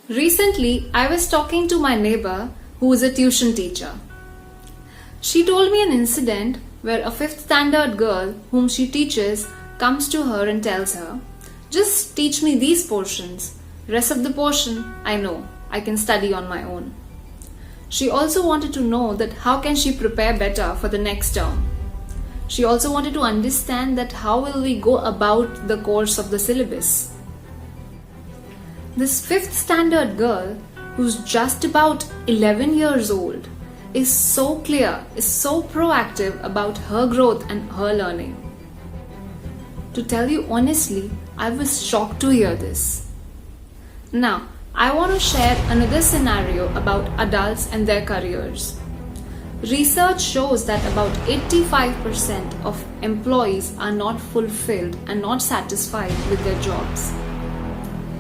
Recently, I was talking to my neighbor who is a tuition teacher. She told me an incident where a 5th standard girl whom she teaches comes to her and tells her, "Just teach me these portions. Rest of the portion, I know. I can study on my own." She also wanted to know that how can she prepare better for the next term. She also wanted to understand that how will we go about the course of the syllabus. This 5th standard girl, who's just about 11 years old, is so clear, is so proactive about her growth and her learning. To tell you honestly, I was shocked to hear this. Now, I want to share another scenario about adults and their careers. Research shows that about 85% of employees are not fulfilled and not satisfied with their jobs.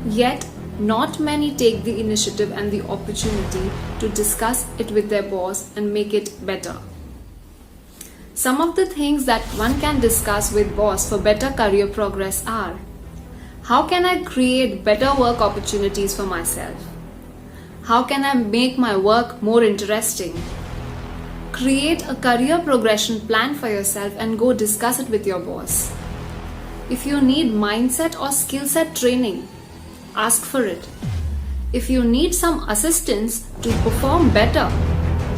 Yet, not many take the initiative and the opportunity to discuss it with their boss and make it better. Some of the things that one can discuss with boss for better career progress are: how can I create better work opportunities for myself? How can I make my work more interesting? Create a career progression plan for yourself and go discuss it with your boss. If you need mindset or skill set training, ask for it. If you need some assistance to perform better,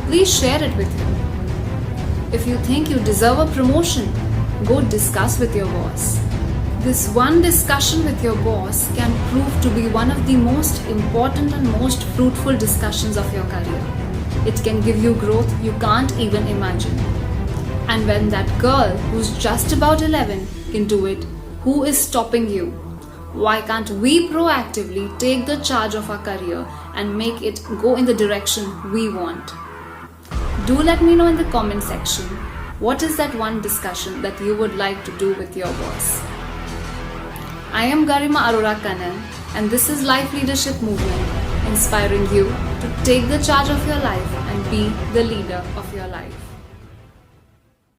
please share it with him. If you think you deserve a promotion, go discuss with your boss. This one discussion with your boss can prove to be one of the most important and most fruitful discussions of your career. It can give you growth you can't even imagine. And when that girl who's just about 11 can do it, who is stopping you? Why can't we proactively take the charge of our career and make it go in the direction we want? Do let me know in the comment section, what is that one discussion that you would like to do with your boss? I am Garima Arora Kannan, and this is Life Leadership Movement, inspiring you to take the charge of your life and be the leader of your life.